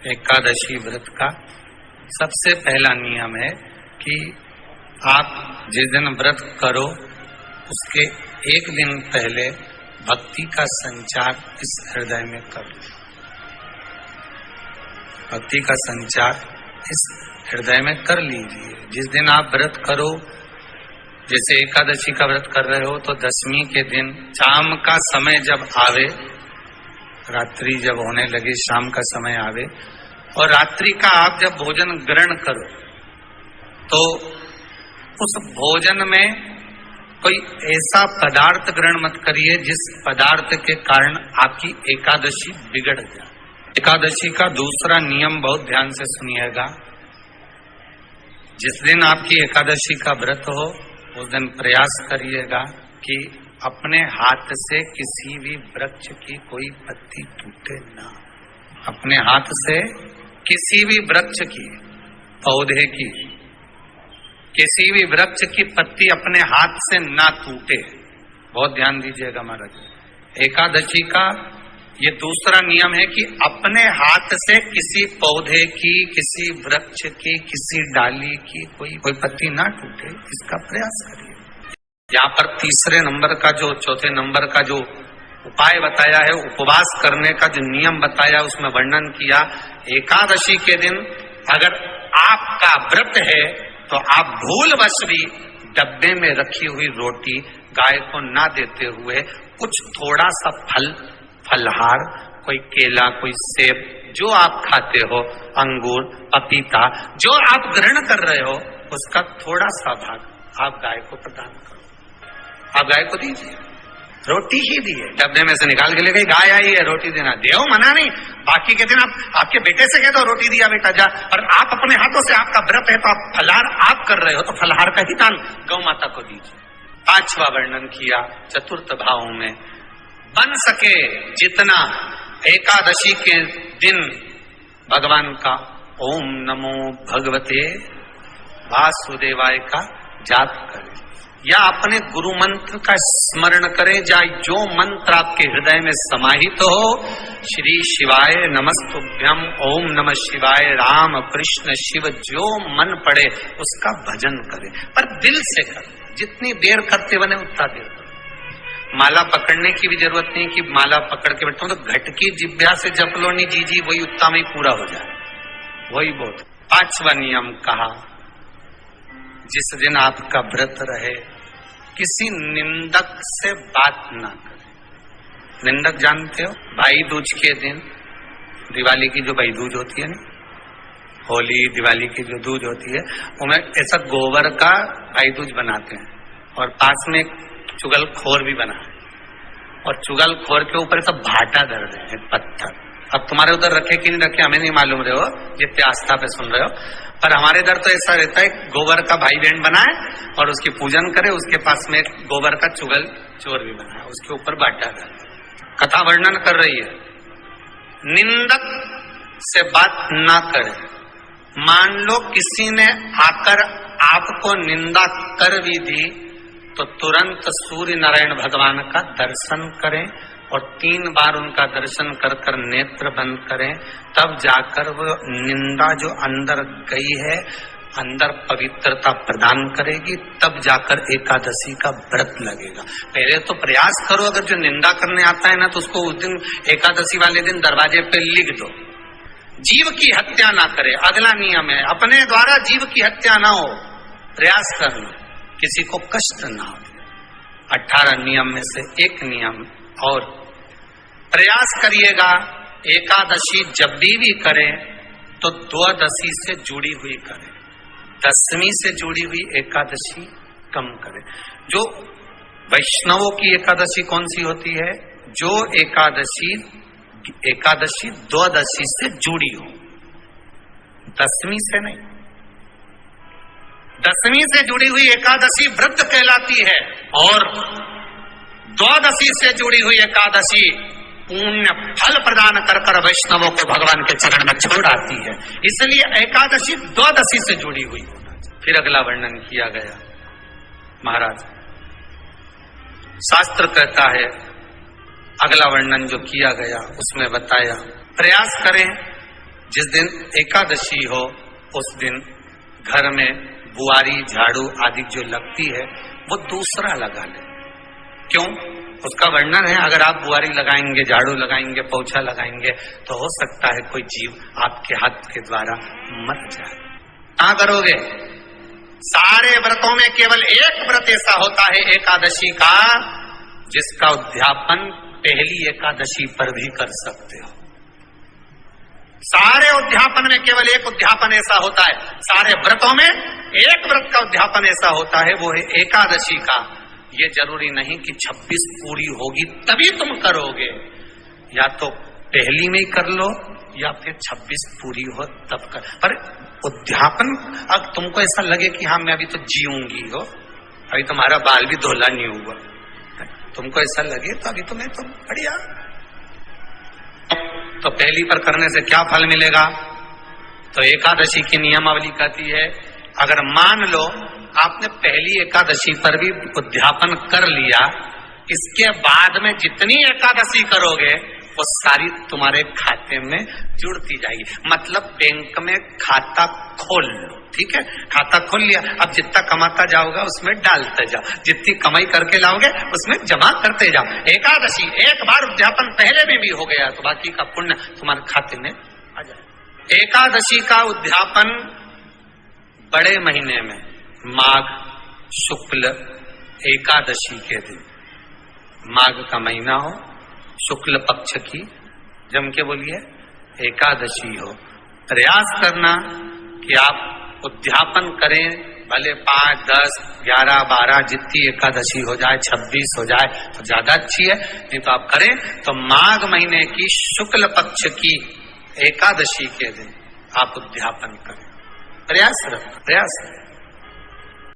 एकादशी व्रत का सबसे पहला नियम है कि आप जिस दिन व्रत करो उसके एक दिन पहले भक्ति का संचार इस हृदय में करो। भक्ति का संचार इस हृदय में कर लीजिए। जिस दिन आप व्रत करो, जैसे एकादशी का व्रत कर रहे हो, तो दशमी के दिन शाम का समय जब आवे, रात्रि जब होने लगे, शाम का समय आवे और रात्रि का आप जब भोजन ग्रहण करो, तो उस भोजन में कोई ऐसा पदार्थ ग्रहण मत करिए जिस पदार्थ के कारण आपकी एकादशी बिगड़ जाए। एकादशी का दूसरा नियम बहुत ध्यान से सुनिएगा। जिस दिन आपकी एकादशी का व्रत हो उस दिन प्रयास करिएगा कि अपने हाथ से किसी भी वृक्ष की कोई पत्ती टूटे ना। अपने हाथ से किसी भी वृक्ष की, पौधे की, किसी भी वृक्ष की पत्ती अपने हाथ से ना टूटे। बहुत ध्यान दीजिएगा महाराज। एकादशी का ये दूसरा नियम है कि अपने हाथ से किसी पौधे की, किसी वृक्ष की, किसी डाली की कोई पत्ती ना टूटे, इसका प्रयास करिए। यहाँ पर तीसरे नंबर का जो, चौथे नंबर का जो उपाय बताया है, उपवास करने का जो नियम बताया, उसमें वर्णन किया। एकादशी के दिन अगर आपका व्रत है तो आप भूलवश भी डब्बे में रखी हुई रोटी गाय को ना देते हुए कुछ थोड़ा सा फलहार, कोई केला, कोई सेब, जो आप खाते हो, अंगूर, पपीता, जो आप ग्रहण कर रहे हो, उसका थोड़ा सा भाग आप गाय को प्रदान करो। आप गाय को दीजिए। रोटी ही दिए, डब्बे में से निकाल के ले गई, गाय आई है रोटी देना, देव मना नहीं। बाकी के दिन आप आपके बेटे से कह दो रोटी दिया बेटा जा, और आप अपने हाथों से, आपका व्रत है तो आप फलहार आप कर रहे हो तो फलहार का ही दान गौ माता को दीजिए। पांचवा वर्णन किया चतुर्थ भाव में, बन सके जितना एकादशी के दिन भगवान का ओम नमो भगवते वासुदेवाय का जाप करें या अपने गुरु मंत्र का स्मरण करें, चाहे जो मंत्र आपके हृदय में समाहित हो। श्री शिवाय नमस्तुभ्यम, ओम नमः शिवाय, राम कृष्ण शिव, जो मन पड़े उसका भजन करें, पर दिल से करें। जितनी देर करते बने उतना देर करें। माला पकड़ने की भी जरूरत नहीं कि माला पकड़ के बैठता हूं तो घट की जिब्या से जप लो, नहीं जी वही उतना में पूरा हो जाए, वही बहुत। पांचवा नियम कहा, जिस दिन आपका व्रत रहे किसी निंदक से बात ना करें। निंदक जानते हो, भाई दूज के दिन, दिवाली की जो भाई दूज होती है ना, होली दिवाली की जो दूज होती है, उनमें ऐसा गोबर का भाई दूज बनाते हैं और पास में एक चुगलखोर भी बना है, और चुगलखोर के ऊपर सब भाटा धर रहे हैं, पत्थर। अब तुम्हारे उधर रखे कि नहीं रखे हमें नहीं मालूम रहे हो, जितने आस्था पे सुन रहे हो, पर हमारे इधर तो ऐसा रहता है, गोबर का भाई बहन बनाए और उसकी पूजन करे, उसके पास में एक गोबर का चुगल चोर भी बनाए, उसके ऊपर बाटा धरे। कथा वर्णन कर रही है, निंदक से बात ना करे। मान लो किसी ने आकर आपको निंदा कर भी दी तो तुरंत सूर्य नारायण भगवान का दर्शन करें और 3 बार उनका दर्शन कर कर नेत्र बंद करें, तब जाकर वो निंदा जो अंदर गई है, अंदर पवित्रता प्रदान करेगी, तब जाकर एकादशी का व्रत लगेगा। पहले तो प्रयास करो, अगर जो निंदा करने आता है ना तो उसको उस दिन एकादशी वाले दिन दरवाजे पे लिख दो। जीव की हत्या ना करे, अगला नियम है, अपने द्वारा जीव की हत्या ना हो, प्रयास करना, किसी को कष्ट ना हो। 18 नियम में से एक नियम और, प्रयास करिएगा एकादशी जब भी करें तो द्वादशी से जुड़ी हुई करें, दशमी से जुड़ी हुई एकादशी कम करें। जो वैष्णवों की एकादशी कौन सी होती है? जो एकादशी द्वादशी से जुड़ी हो, दशमी से नहीं। दशमी से जुड़ी हुई एकादशी व्रत कहलाती है और द्वादशी से जुड़ी हुई एकादशी पुण्य फल प्रदान कर कर वैष्णवों को भगवान के चरण में छोड़ आती है। इसलिए एकादशी द्वादशी से जुड़ी हुई होना चाहिए। फिर अगला वर्णन किया गया, महाराज शास्त्र कहता है, अगला वर्णन जो किया गया उसमें बताया, प्रयास करें जिस दिन एकादशी हो उस दिन घर में बुआरी झाड़ू आदि जो लगती है वो दूसरा लगा ले। क्यों? उसका वर्णन है, अगर आप बुआरी लगाएंगे, झाड़ू लगाएंगे, पोछा लगाएंगे तो हो सकता है कोई जीव आपके हाथ के द्वारा मर जाए। क्या करोगे? सारे व्रतों में केवल एक व्रत ऐसा होता है एकादशी का जिसका उद्यापन पहली एकादशी पर भी कर सकते हो। सारे उद्यापन में केवल एक उद्यापन ऐसा होता है, सारे व्रतों में एक व्रत का उद्यापन ऐसा होता है, वो है एकादशी का। ये जरूरी नहीं कि 26 पूरी होगी तभी तुम करोगे, या तो पहली में ही कर लो या फिर 26 पूरी हो तब कर। पर उद्यापन, अब तुमको ऐसा लगे कि हाँ मैं अभी तो जीऊंगी हो, अभी तुम्हारा बाल भी धोला नहीं हुआ, तुमको ऐसा लगे तो अभी तो मैं तो बढ़िया, तो पहली पर करने से क्या फल मिलेगा? तो एकादशी की नियमावली कहती है, अगर मान लो आपने पहली एकादशी पर भी उद्यापन कर लिया, इसके बाद में जितनी एकादशी करोगे वो सारी तुम्हारे खाते में जुड़ती जाएगी। मतलब बैंक में खाता खोल लो, ठीक है? खाता खोल लिया, अब जितना कमाता जाओगे उसमें डालते जाओ, जितनी कमाई करके लाओगे उसमें जमा करते जाओ। एकादशी एक बार उद्यापन पहले में भी हो गया तो बाकी का पुण्य तुम्हारे खाते में आ जाए। एकादशी का उद्यापन बड़े महीने में माघ शुक्ल एकादशी के दिन, माघ का महीना हो, शुक्ल पक्ष की जम के बोलिए एकादशी हो, प्रयास करना कि आप उद्यापन करें, भले 5, 10, 11, 12 जितनी एकादशी हो जाए, 26 हो जाए तो ज्यादा अच्छी है, नहीं तो आप करें तो माघ महीने की शुक्ल पक्ष की एकादशी के दिन आप उद्यापन करें। प्रयास रखें, प्रयास करें।